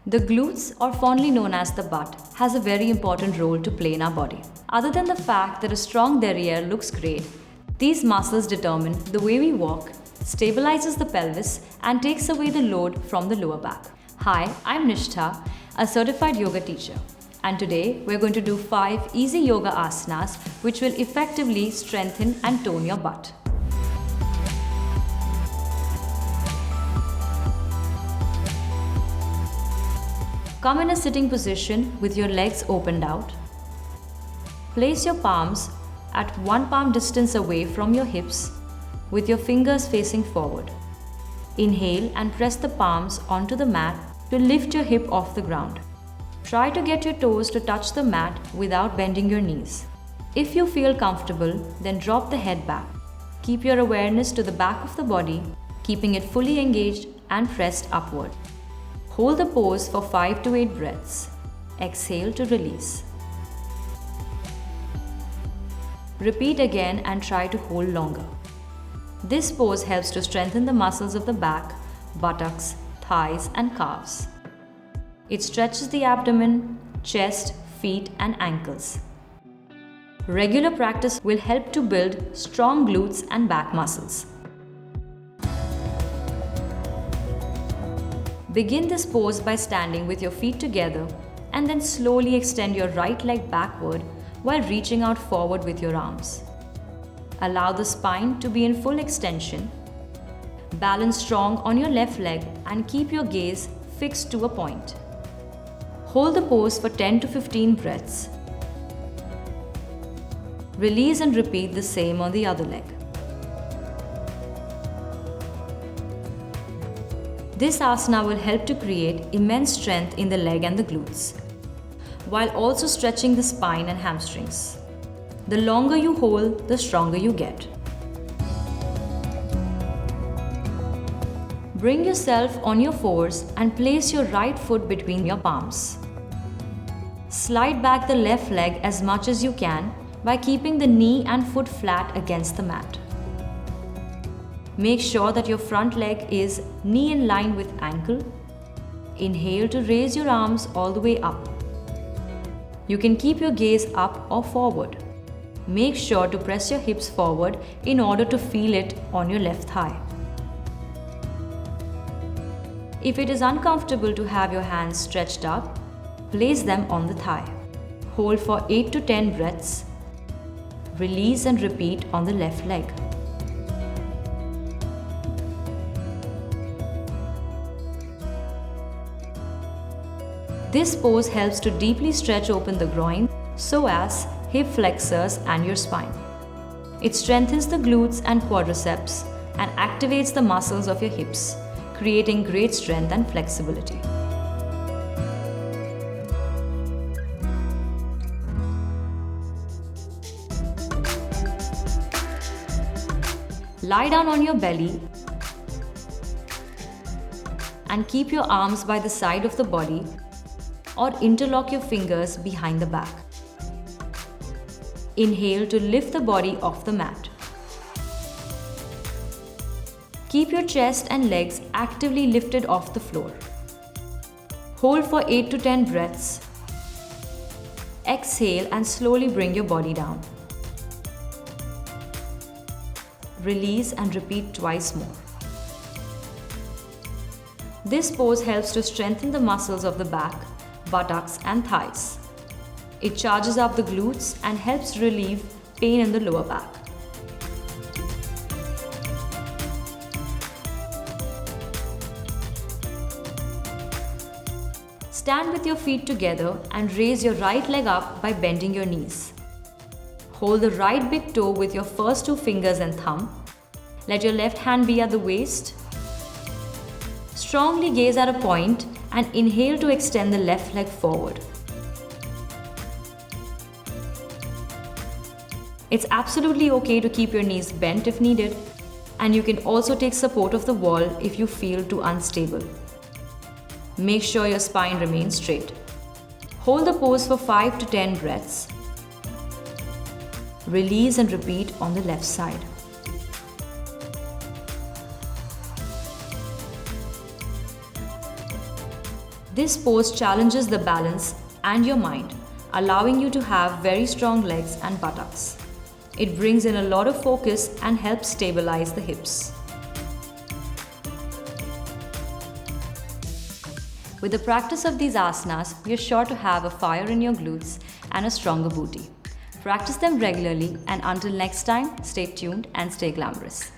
The glutes, or fondly known as the butt, has a very important role to play in our body. Other than the fact that a strong derriere looks great, these muscles determine the way we walk, stabilizes the pelvis, and takes away the load from the lower back. Hi, I'm Nishtha, a certified yoga teacher, and today we're going to do 5 easy yoga asanas which will effectively strengthen and tone your butt. Come in a sitting position with your legs opened out. Place your palms at 1 palm distance away from your hips with your fingers facing forward. Inhale and press the palms onto the mat to lift your hip off the ground. Try to get your toes to touch the mat without bending your knees. If you feel comfortable, then drop the head back. Keep your awareness to the back of the body, keeping it fully engaged and pressed upward. Hold the pose for 5 to 8 breaths. Exhale to release. Repeat again and try to hold longer. This pose helps to strengthen the muscles of the back, buttocks, thighs, and calves. It stretches the abdomen, chest, feet, and ankles. Regular practice will help to build strong glutes and back muscles. Begin this pose by standing with your feet together and then slowly extend your right leg backward while reaching out forward with your arms. Allow the spine to be in full extension. Balance strong on your left leg and keep your gaze fixed to a point. Hold the pose for 10 to 15 breaths. Release and repeat the same on the other leg. This asana will help to create immense strength in the leg and the glutes, while also stretching the spine and hamstrings. The longer you hold, the stronger you get. Bring yourself on your fours and place your right foot between your palms. Slide back the left leg as much as you can by keeping the knee and foot flat against the mat. Make sure that your front leg is knee in line with ankle. Inhale to raise your arms all the way up. You can keep your gaze up or forward. Make sure to press your hips forward in order to feel it on your left thigh. If it is uncomfortable to have your hands stretched up, place them on the thigh. Hold for 8 to 10 breaths. Release and repeat on the left leg. This pose helps to deeply stretch open the groin, psoas, hip flexors, and your spine. It strengthens the glutes and quadriceps and activates the muscles of your hips, creating great strength and flexibility. Lie down on your belly and keep your arms by the side of the body or interlock your fingers behind the back. Inhale to lift the body off the mat. Keep your chest and legs actively lifted off the floor. Hold for 8 to 10 breaths. Exhale and slowly bring your body down. Release and repeat twice more. This pose helps to strengthen the muscles of the back, buttocks, and thighs. It charges up the glutes and helps relieve pain in the lower back. Stand with your feet together and raise your right leg up by bending your knees. Hold the right big toe with your first 2 fingers and thumb. Let your left hand be at the waist. Strongly gaze at a point and inhale to extend the left leg forward. It's absolutely okay to keep your knees bent if needed, and you can also take support of the wall if you feel too unstable. Make sure your spine remains straight. Hold the pose for 5 to 10 breaths. Release and repeat on the left side. This pose challenges the balance and your mind, allowing you to have very strong legs and buttocks. It brings in a lot of focus and helps stabilize the hips. With the practice of these asanas, you're sure to have a fire in your glutes and a stronger booty. Practice them regularly, and until next time, stay tuned and stay glamorous.